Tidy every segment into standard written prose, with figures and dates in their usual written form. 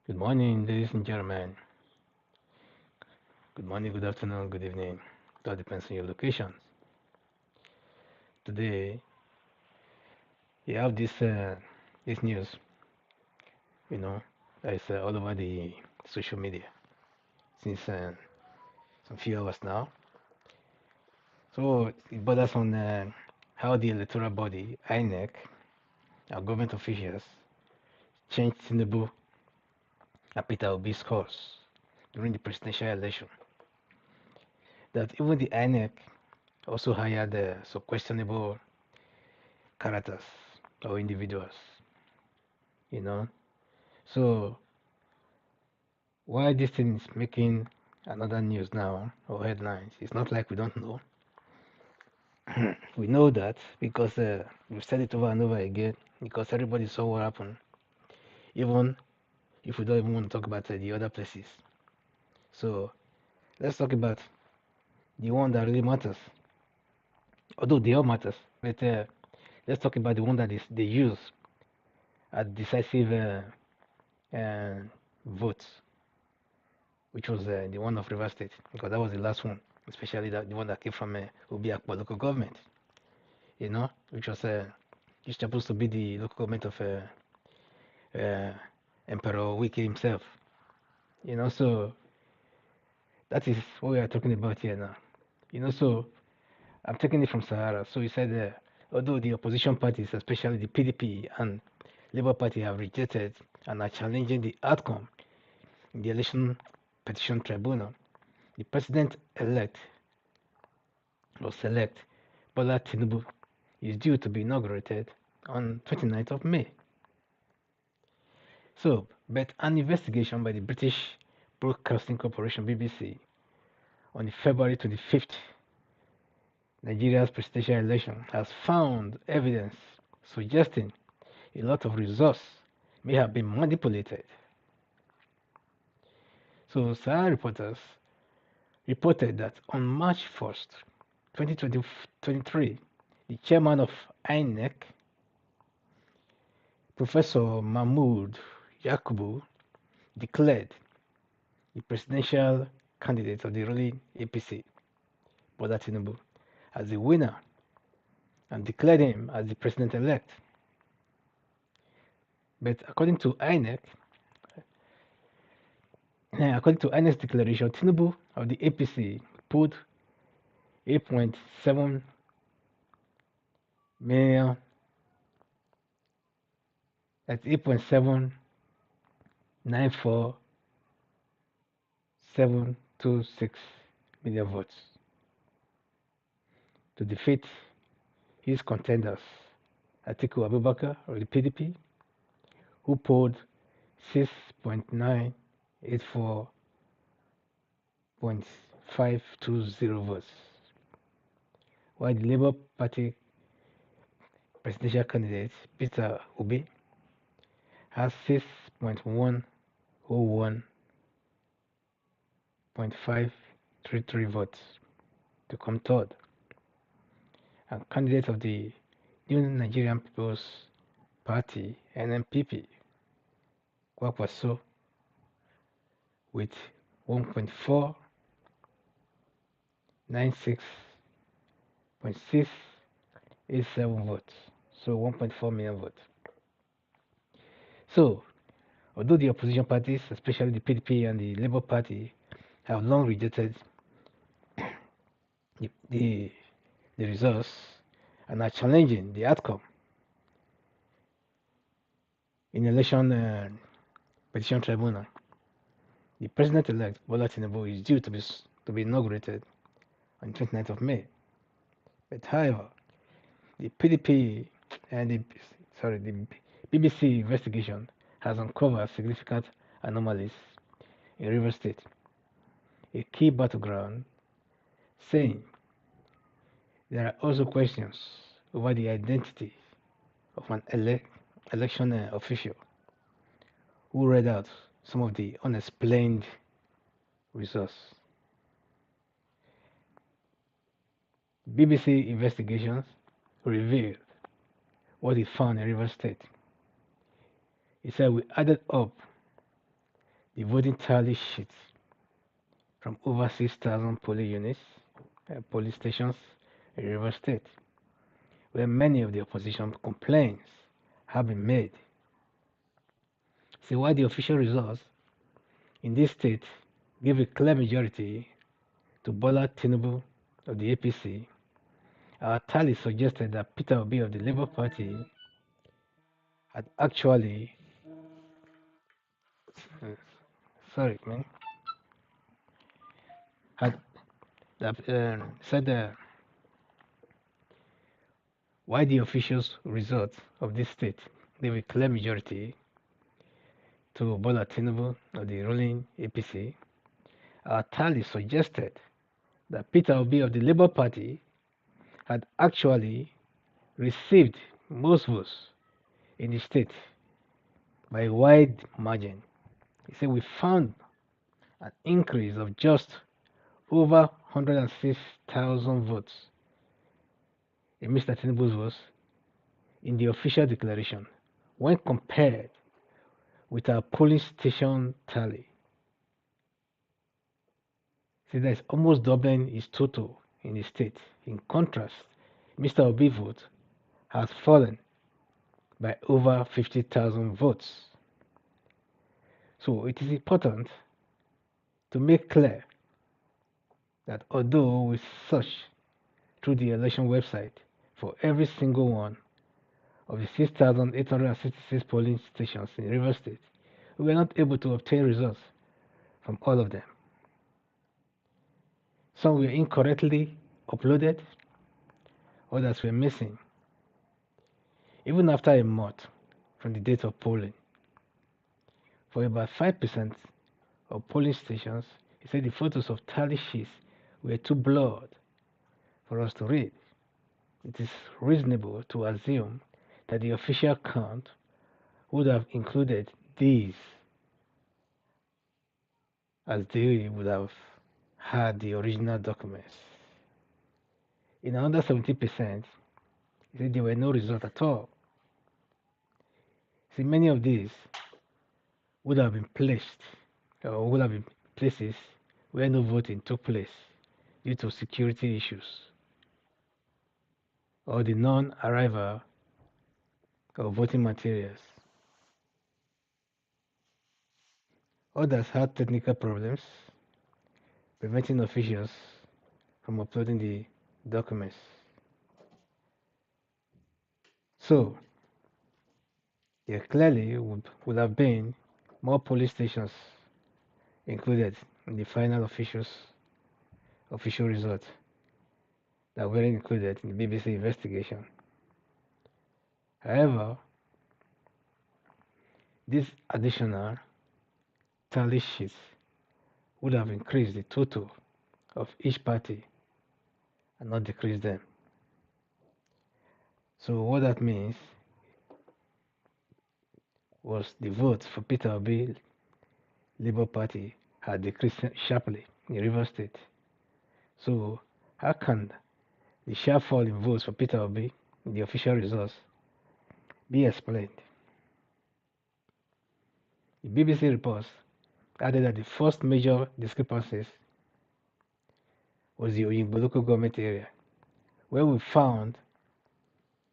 Good morning, ladies and gentlemen. Good morning, good afternoon, good evening. That depends on your location. Today, you have this news, you know, that is all over the social media since some few hours now. So it borders on how the electoral body, INEC, our government officials, changed TINUBU and Peter Obi's scores during the presidential election. That even the INEC also hired some questionable characters or individuals, you know. So why this thing is making another news now or headlines? It's not like we don't know. We know that because we've said it over and over again because everybody saw what happened, even if we don't even want to talk about the other places. So let's talk about the one that really matters. Although they all matters, but let's talk about the one that is they use as decisive votes, which was the one of River State, because that was the last one, especially the one that came from Obi Akpo local government, which was just supposed to be the local government of uh, Emperor Wiki himself, so that is what we are talking about here now, so I'm taking it from Sahara. So he said, although the opposition parties, especially the PDP and Labour Party, have rejected and are challenging the outcome in the election petition tribunal, the president-elect or select Bola Tinubu is due to be inaugurated on 29th of May. So, but an investigation by the British Broadcasting Corporation (BBC) on February 25th, Nigeria's presidential election has found evidence suggesting a lot of results may have been manipulated. So, Sahara reporters reported that on March 1st, 2023, the chairman of INEC, Professor Mahmoud Yakubu, declared the presidential candidate of the ruling APC, Bola Tinubu, as the winner and declared him as the president-elect. But according to INEC's declaration, Tinubu of the APC pulled 8.7 million, that's 8.794726 million votes to defeat his contenders, Atiku Abubakar of the PDP, who polled 6.984.520 votes, while the Labour Party presidential candidate, Peter Obi, has 6.101.533 votes to come third. And candidate of the New Nigerian People's Party, NNPP, Kwakwaso, with 1.496.687 votes, so 1.4 million votes. So, although the opposition parties, especially the PDP and the Labour Party, have long rejected the results and are challenging the outcome in election petition tribunal, the president-elect Bola Tinubu is due to be inaugurated on 29th of May. But however, the PDP and the BBC investigation has uncovered significant anomalies in River State, a key battleground, saying there are also questions over the identity of an election official who read out some of the unexplained results. BBC investigations revealed what it found in River State. It said we added up the voting tally sheets from over 6,000 polling units, polling stations in Rivers State, where many of the opposition complaints have been made. See, while the official results in this state give a clear majority to Bola Tinubu of the APC, our tally suggested that Peter Obi of the Labour Party had actually, sorry, man, had said why the officials' results of this state gave a clear majority to Bola Tinubu of the ruling APC. Our tally suggested that Peter Obi of the Labour Party had actually received most votes in the state by a wide margin. He said we found an increase of just over 106,000 votes in Mr. Tinubu's votes in the official declaration when compared with our polling station tally. See, that is almost doubling his total in the state. In contrast, Mr. Obi's vote has fallen by over 50,000 votes. So it is important to make clear that although we search through the election website for every single one of the 6,866 polling stations in Rivers State, we were not able to obtain results from all of them. Some were incorrectly uploaded, others were missing. Even after a month from the date of polling, for about 5% of polling stations, he said the photos of tally sheets were too blurred for us to read. It is reasonable to assume that the official count would have included these as they would have had the original documents. In another 70%, he said there were no results at all. See, many of these would have been placed or would have been places where no voting took place due to security issues or the non-arrival of voting materials. Others had technical problems preventing officials from uploading the documents. So, there clearly would have been more police stations included in the final official results that were included in the BBC investigation. However, this additional tally sheets would have increased the total of each party and not decreased them. So what that means was the votes for Peter Obi Labour Party had decreased sharply in Rivers State. So how can the sharp fall in votes for Peter Obi in the official results be explained? The BBC reports added that the first major discrepancies was the Oyingbo local government area, where we found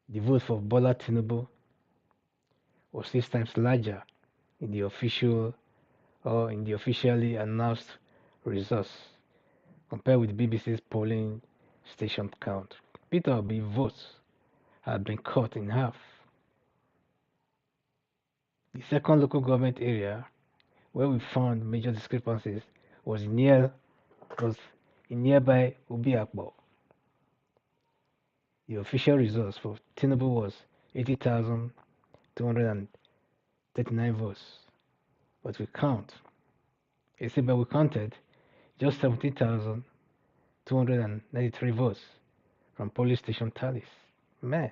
the vote for Bola Tinubu was 6 times larger in the official or in the officially announced results compared with the BBC's polling station count. Peter Obi votes had been cut in half. The second local government area where we found major discrepancies was in nearby Ubiakbo. The official results for Tinubu was 80,239 votes, but we counted just 17,293 votes from polling station tallies. Man,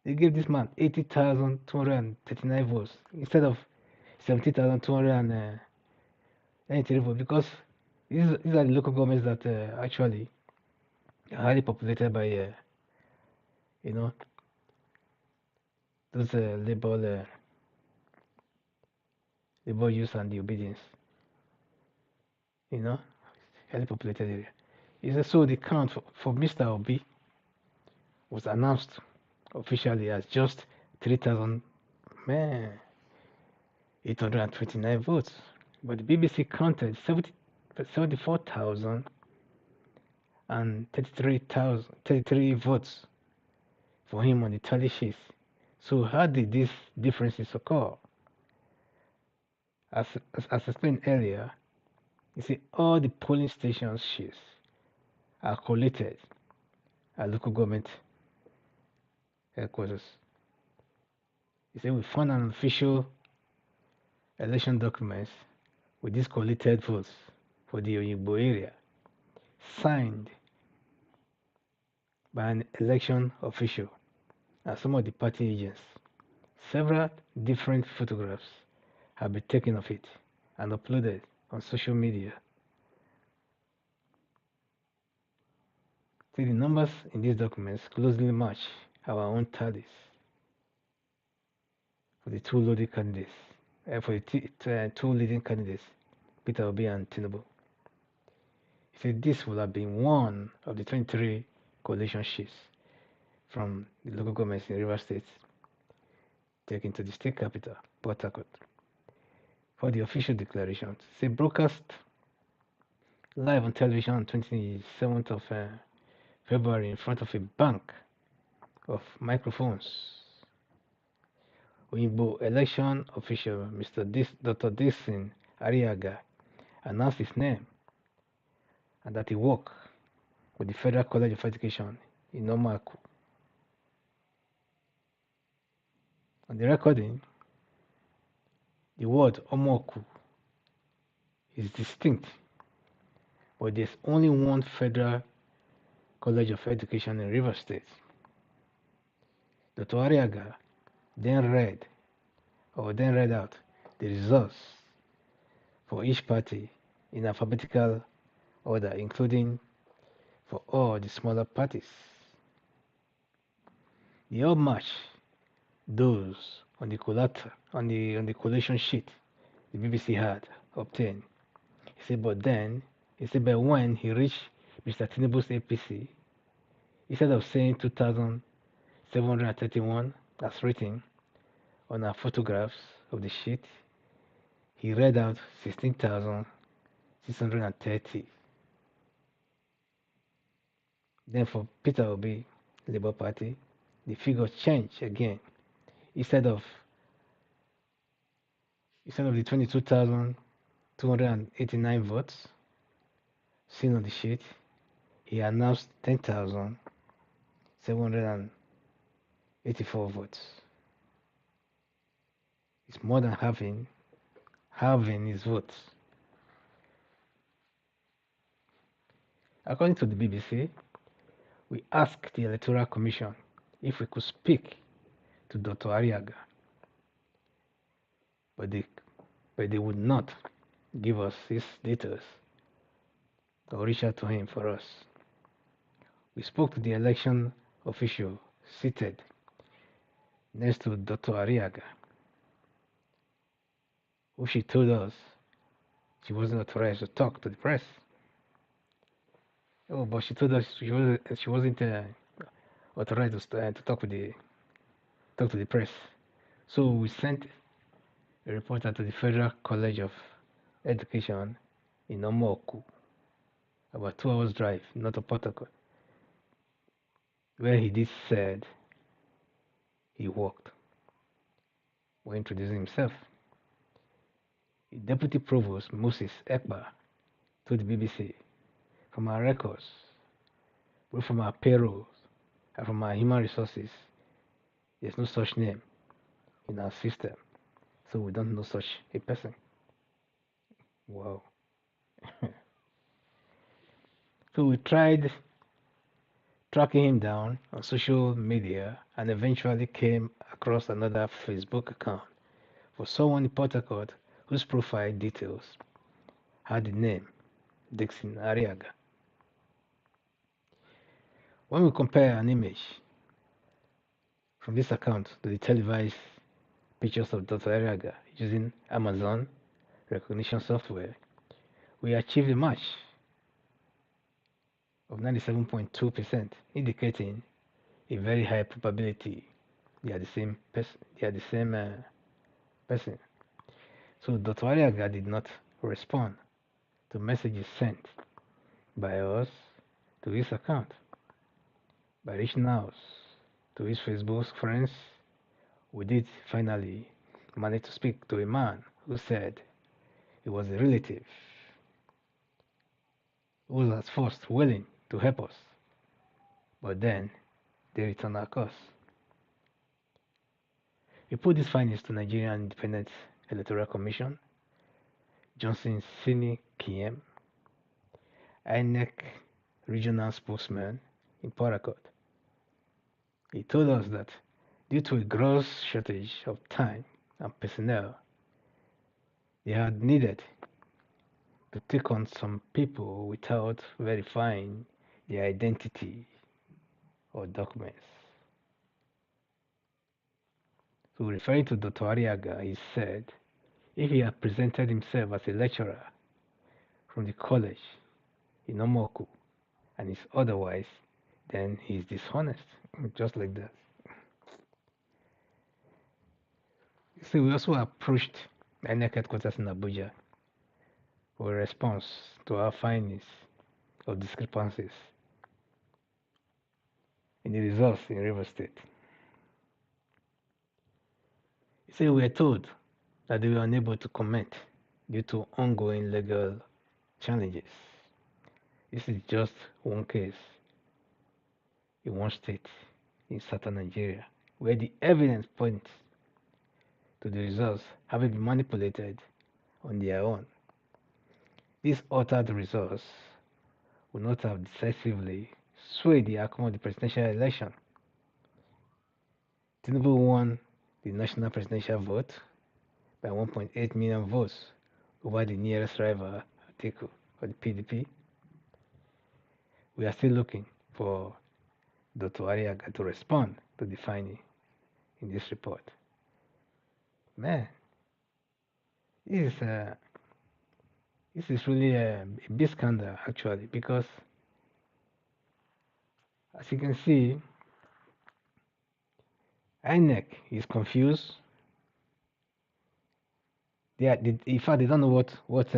they gave this man 80,239 votes instead of 17,293 votes because these are the local governments that actually are highly populated by, those labor labor use and the obedience. You know, highly populated area. He said, so the count for Mr. Obi was announced officially as just 3,000, man, 829 votes. But the BBC counted 74,033 votes for him on the tally sheets. So how did these differences occur? As explained earlier, you see all the polling station sheets are collated at local government headquarters. You see we found an official election documents with these collated votes for the Oyigbo area, signed by an election official and some of the party agents. Several different photographs have been taken of it and uploaded on social media. See, the numbers in these documents closely match our own tallies for the two leading candidates, two leading candidates, Peter Obi and TINUBU. He said this would have been one of the 23 coalition sheets from the local governments in River State taken to the state capital, Port Harcourt, for the official declarations. Say broadcast live on television on 27th of February in front of a bank of microphones. Oyigbo election official Mr. Dr. Dixon Ariaga announced his name and that he worked with the Federal College of Education in Omaku. On the recording, the word Omoku is distinct, but there's only one Federal College of Education in River State. Dr. Ariaga then read out the results for each party in alphabetical order, including for all the smaller parties. They all match those on the collation sheet the BBC had obtained. He said, but when he reached Mr. Tinubu's APC, instead of saying 2,731 as written on our photographs of the sheet, he read out 16,630. Then for Peter Obi, Labour Party, the figures changed again. Instead of the 22,289 votes seen on the sheet, he announced 10,784 votes. It's more than halving his votes. According to the BBC, we asked the Electoral Commission if we could speak to Dr. Ariaga, but they would not give us his details or reach out to him for us. We spoke to the election official seated next to Dr. Ariaga, who she told us she wasn't authorized to talk to the press. Oh, but she told us she wasn't authorized to talk to the press. So we sent a reporter to the Federal College of Education in Omoku, about 2 hours drive north of Port Harcourt, where he said he worked. We're introducing himself. The Deputy Provost Moses Ekba told the BBC, from our records, both from our payrolls and from our human resources, there's no such name in our system, so we don't know such a person. Wow. So we tried tracking him down on social media and eventually came across another Facebook account for someone in Port Harcourt whose profile details had the name Dixon Ariaga. When we compare an image from this account to the televised pictures of Dr. Ariaga using Amazon recognition software, we achieved a match of 97.2%, indicating a very high probability they are the same person. They are the same person. So Dr. Ariaga did not respond to messages sent by us to his account. By reaching out to his Facebook friends, we did finally manage to speak to a man who said he was a relative who was at first willing to help us, but then they returned our course. We put these findings to Nigerian Independent Electoral Commission, Johnson Sini Kiem, INEC regional spokesman in Port Harcourt. He told us that due to a gross shortage of time and personnel, they had needed to take on some people without verifying their identity or documents. So referring to Dr. Ariaga, he said if he had presented himself as a lecturer from the college in Omoku and is otherwise, then he is dishonest, just like that. So we also approached INEC headquarters in Abuja for a response to our findings of discrepancies in the results in Rivers State. So we were told that they were unable to comment due to ongoing legal challenges. This is just one case in one state in southern Nigeria where the evidence points to the results having been manipulated on their own. These altered results would not have decisively swayed the outcome of the presidential election. TINUBU won the national presidential vote by 1.8 million votes over the nearest rival, Atiku, or the PDP. We are still looking for Dr. Ariaga to respond to the finding in this report. Man, this is really a big scandal actually, because as you can see, INEC is confused. In fact, they don't know what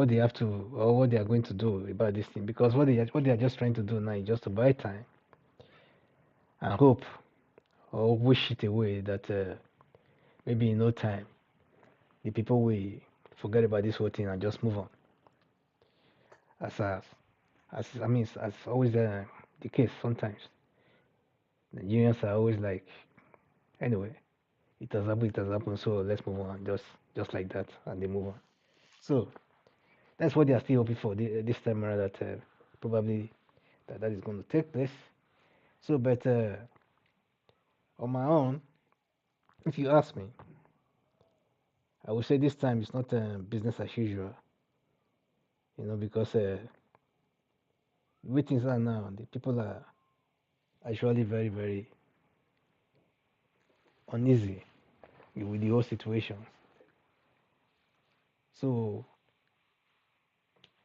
they have to or what they are going to do about this thing, because what they are just trying to do now is just to buy time and hope or wish it away that maybe in no time the people will forget about this whole thing and just move on. As always the case sometimes. Nigerians are always like, anyway, it has happened, so let's move on, just like that, and they move on. So that's what they are still hoping for this time around, that probably that is going to take place. So, but on my own, if you ask me, I would say this time it's not business as usual, because the way things are now, the people are actually very, very uneasy with the whole situation. So,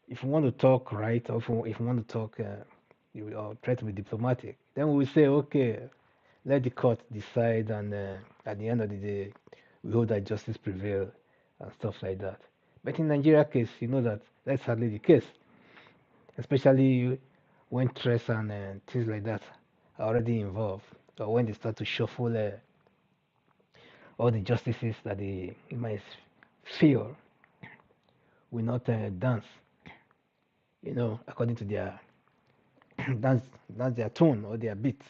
if we want to talk right, or if we want to talk, or try to be diplomatic, then we will say, okay, let the court decide, and at the end of the day, we hope that justice prevail and stuff like that. But in Nigeria case, you know that that's hardly the case, especially when stress and things like that are already involved, or when they start to shuffle all the justices that they might feel will not dance, according to their dance their tone or their beat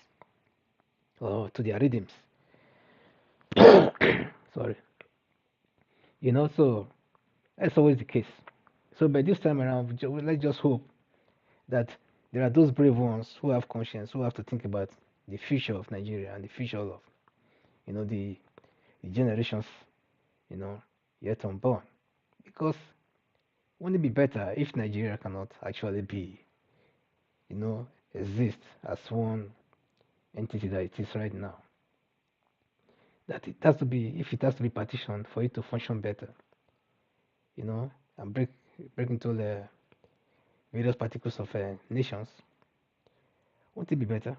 or to their rhythms. Sorry. So that's always the case. So by this time around, let's just hope that there are those brave ones who have conscience, who have to think about the future of Nigeria and the future of, the generations, yet unborn. Because wouldn't it be better if Nigeria cannot actually be, exist as one entity that it is right now? that it has to be, if it has to be partitioned for it to function better, and break into the various particles of nations, won't it be better?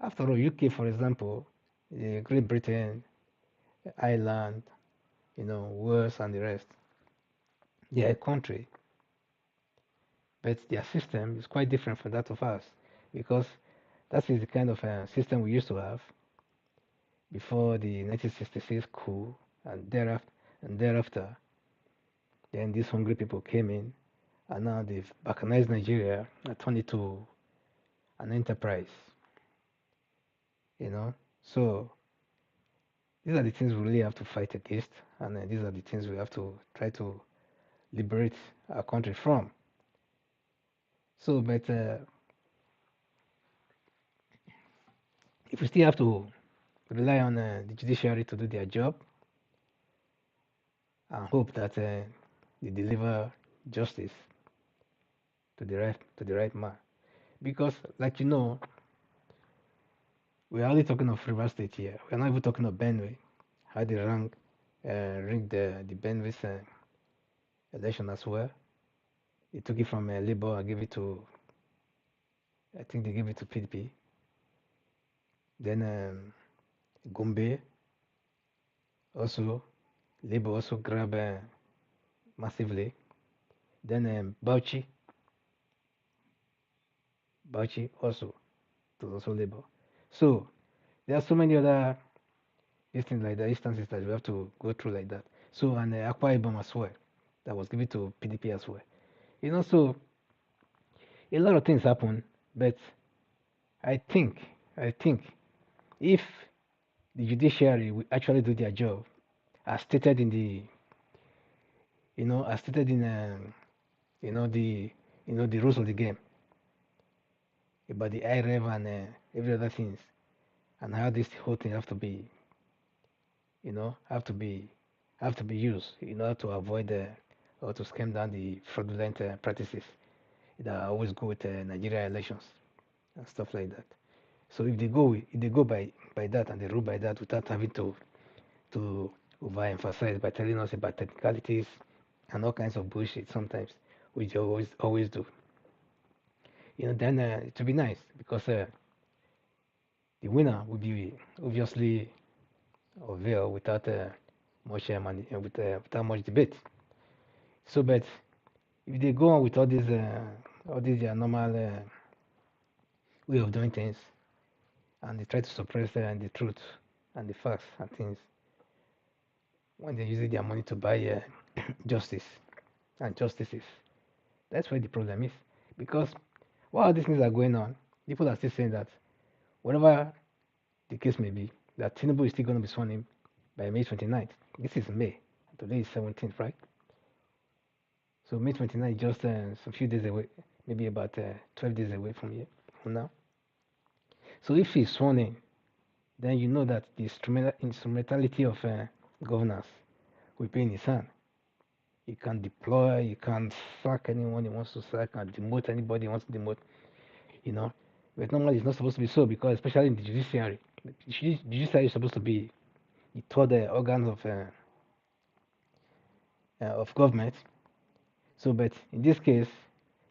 After all, UK, for example, Great Britain, Ireland, Wales, and the rest, they are a country, but their system is quite different from that of ours, because that is the kind of system we used to have before the 1966 coup, and thereafter, then these hungry people came in, and now they've balkanized Nigeria and turned it to an enterprise, you know. So these are the things we really have to fight against, and these are the things we have to try to liberate our country from. So, but if we still have to rely on the judiciary to do their job and hope that they deliver justice to the right man, because, like we are only talking of River State here. We are not even talking of Benue. How they rigged the Benue's election as well. They took it from Labour and gave it to, I think they gave it to PDP. Then Gombe also, Labour also grabbed massively. Then Bauchi also, it was also Labour. So there are so many other things like that, instances that we have to go through like that. So, and Akwa Ibom as well, that was given to PDP as well. So a lot of things happen, but I think if the judiciary will actually do their job, as stated in the, as stated in, the rules of the game about the IREV and every other things, and how this whole thing have to be, have to be used in order to avoid or to scam down the fraudulent practices that always go with Nigeria elections and stuff like that. So if they go by that and they rule by that without having to overemphasize by telling us about technicalities and all kinds of bullshit sometimes, which they always do, then it would be nice, because the winner would be obviously Ovale without without much debate. So, but if they go on with all these normal way of doing things, and they try to suppress the truth and the facts and things, when they're using their money to buy justice and justices, that's where the problem is. Because while these things are going on, people are still saying that whatever the case may be, that TINUBU is still going to be sworn in by May 29th. This is May. Today is 17th, right? So May 29th, just a few days away, maybe about 12 days away from now. So if he's sworn in, then you know that the instrumentality of governance will be in his hand. He can deploy, he can sack anyone he wants to sack, and demote anybody he wants to demote, But normally it's not supposed to be so, because especially in the judiciary, the judiciary is supposed to be the third organ of government. So, but in this case,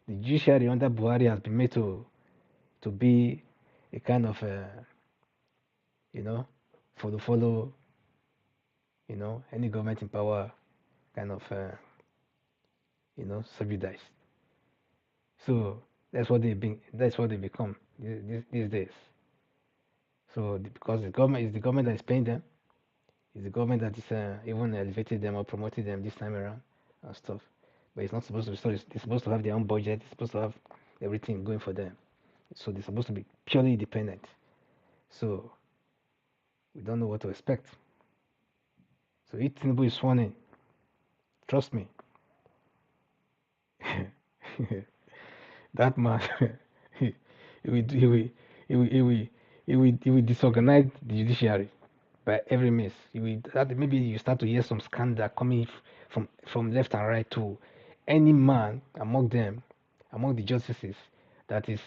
the judiciary under Buhari has been made to be a kind of, follow, any government in power kind of, subsidized. So that's what they become these days. So because the government is the government that is paying them, it's the government that is even elevated them or promoted them this time around and stuff. But it's not supposed to be so. They're supposed to have their own budget. They're supposed to have everything going for them. So they're supposed to be purely independent. So we don't know what to expect. So if Tinubu is sworn in, trust me, that man, he will disorganize the judiciary by every means. Maybe you start to hear some scandal coming from left and right to any man among them, among the justices, that is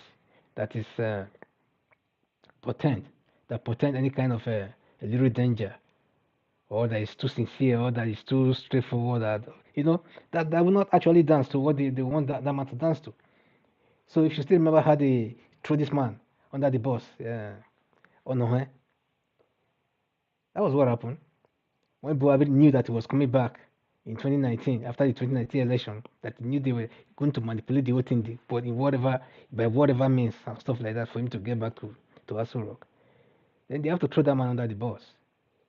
portend any kind of a little danger, or that is too sincere, or that is too straightforward, that that will not actually dance to what they want that man to dance to. So if you still remember how they threw this man under the bus, oh no, that was what happened when Buhari knew that he was coming back in 2019 after the 2019 election, that he knew they were going to manipulate the whole thing, but in whatever by whatever means and stuff like that for him to get back to Aso Rock. Then they have to throw that man under the bus.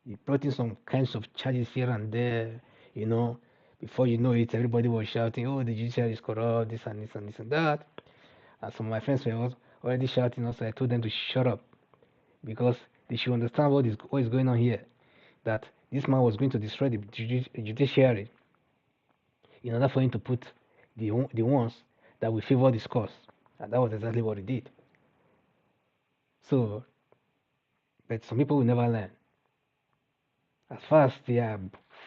He brought in some kinds of charges here and there, you know. Before you know it, everybody was shouting, "Oh, the judiciary is corrupt, this and this and this and that." And some of my friends were already shouting. Also, I told them to shut up because they should understand what is going on here. That this man was going to destroy the judiciary in order for him to put the ones that will favor this cause, and that was exactly what he did. So, but some people will never learn. As far as they are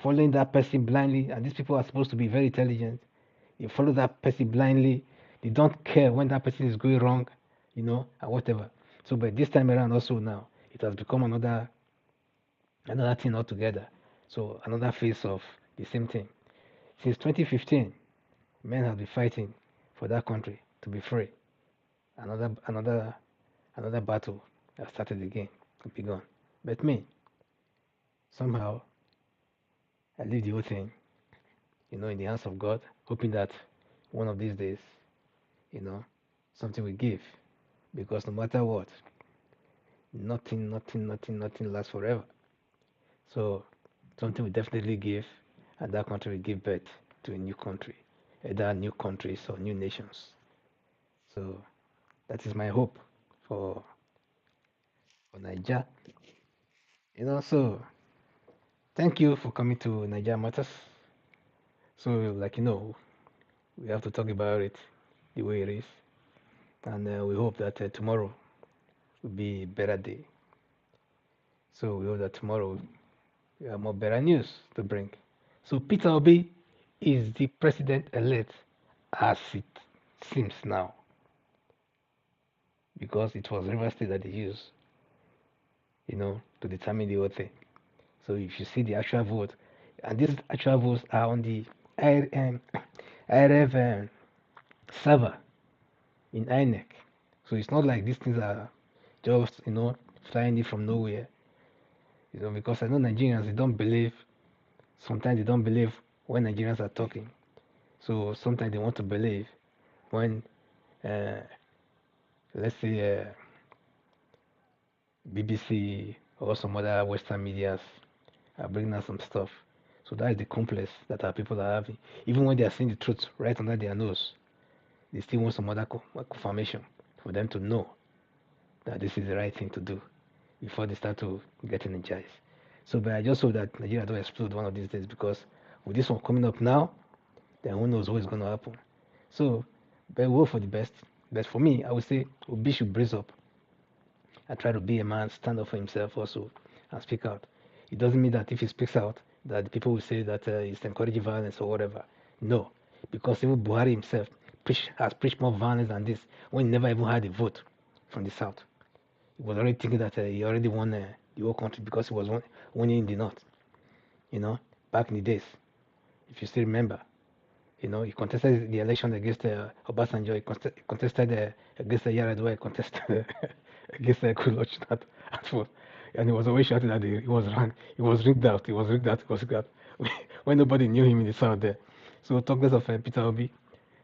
following that person blindly, and these people are supposed to be very intelligent, they follow that person blindly. They don't care when that person is going wrong, and whatever. So, but this time around also now, it has become another thing altogether. So another phase of the same thing. Since 2015, men have been fighting for that country to be free. Another battle has started again, begun. But me, somehow, I leave the whole thing, in the hands of God, hoping that one of these days, something will give. Because no matter what, nothing lasts forever. So something will definitely give, and that country will give birth to a new country, either new countries or new nations. So that is my hope for Niger. So thank you for coming to Niger Matters. So we have to talk about it the way it is, and we hope that tomorrow will be a better day. So we hope that tomorrow we have more better news to bring. So Peter Obi is the president-elect as it seems now, because it was River State that they used, to determine the whole thing. So if you see the actual vote, and these actual votes are on the IRF server in INEC. So it's not like these things are just, flying in from nowhere. Because I know Nigerians, sometimes they don't believe when Nigerians are talking. So sometimes they want to believe when, let's say, BBC or some other Western medias are bringing out some stuff. So that is the complex that our people are having. Even when they are seeing the truth right under their nose, they still want some other confirmation for them to know that this is the right thing to do before they start to get energized. So, but I just hope that Nigeria don't explode one of these days, because with this one coming up now, then who knows what is going to happen. So, but we hope for the best. But for me, I would say Obi should brace up and try to be a man, stand up for himself also, and speak out. It doesn't mean that if he speaks out, that people will say that he's encouraging violence or whatever. No, because even Buhari himself has preached more violence than this when he never even had a vote from the south. He was already thinking that he already won the whole country because he was winning in the north. Back in the days, if you still remember, he contested the election against Obasanjo. He contested against Yaradua. He contested against Kulach at first. And he was always shouting that he was wrong. He was rigged out. He was rigged out. He was rigged out. When nobody knew him in the south there. So talk less of Peter Obi,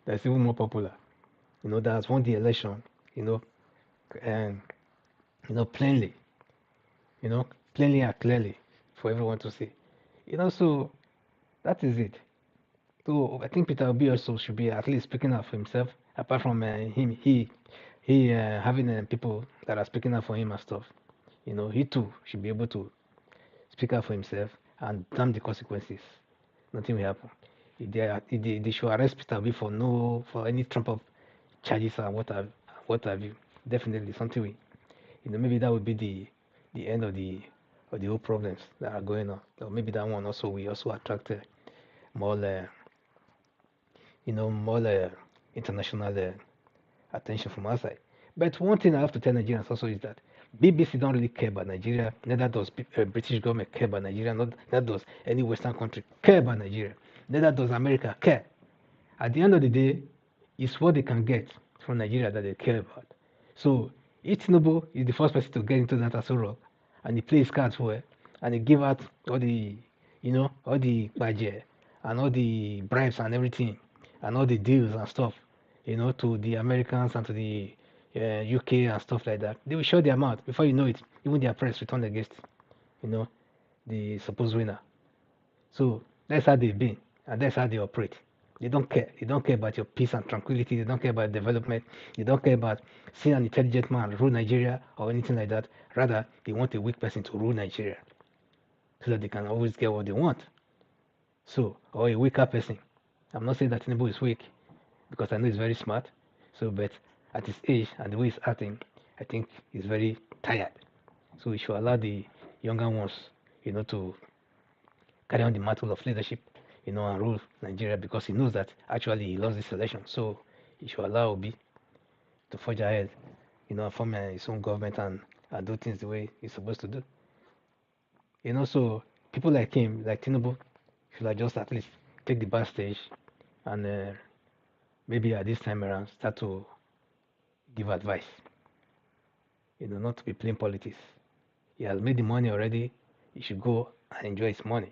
that's even more popular. That has won the election. And plainly. Plainly and clearly for everyone to see. So that is it. So I think Peter Obi also should be at least speaking up for himself, apart from he having people that are speaking up for him and stuff. He too should be able to speak up for himself and damn the consequences. Nothing will happen. If they should arrest Peter Obi for any trump up charges and what have you. Definitely something will. Maybe that would be the end of the whole problems that are going on. Or maybe that one also will also attract more more international attention from outside. But one thing I have to tell Nigerians also is that BBC don't really care about Nigeria. Neither does British government care about Nigeria. Neither does any Western country care about Nigeria. Neither does America care. At the end of the day, it's what they can get from Nigeria that they care about. So if Tinubu is the first person to get into that Asoro, and he plays cards well, and he give out all the, all the budget and all the bribes and everything, and all the deals and stuff, to the Americans and to the UK and stuff like that, they will shut their mouth. Before you know it, even their press return against, you know, the supposed winner. So that's how they've been, and that's how they operate. They don't care. They don't care about your peace and tranquility. They don't care about development. They don't care about seeing an intelligent man rule Nigeria or anything like that. Rather, they want a weak person to rule Nigeria so that they can always get what they want. So, or a weaker person. I'm not saying that Tinubu is weak because I know he's very smart. So, but at his age and the way he's acting, I think he's very tired. So we should allow the younger ones, to carry on the mantle of leadership, and rule Nigeria because he knows that actually he lost this election. So he should allow Obi to forge ahead, form his own government and do things the way he's supposed to do. So people like him, like Tinubu, should have just at least take the back stage and maybe at this time around start to give advice, not to be playing politics. He has made the money already. He should go and enjoy his money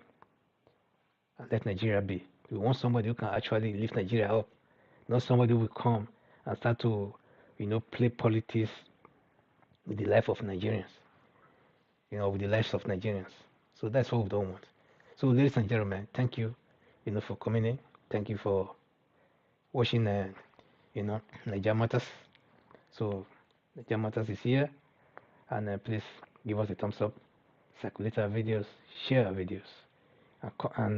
and let Nigeria be. We want somebody who can actually lift Nigeria up, not somebody who will come and start to, play politics with the life of Nigerians, with the lives of Nigerians. So that's what we don't want. So, ladies and gentlemen, thank you, for coming in. Thank you for watching, Nigeria Matters. So, Nigeria Matters is here, and please give us a thumbs up, circulate our videos, share our videos, and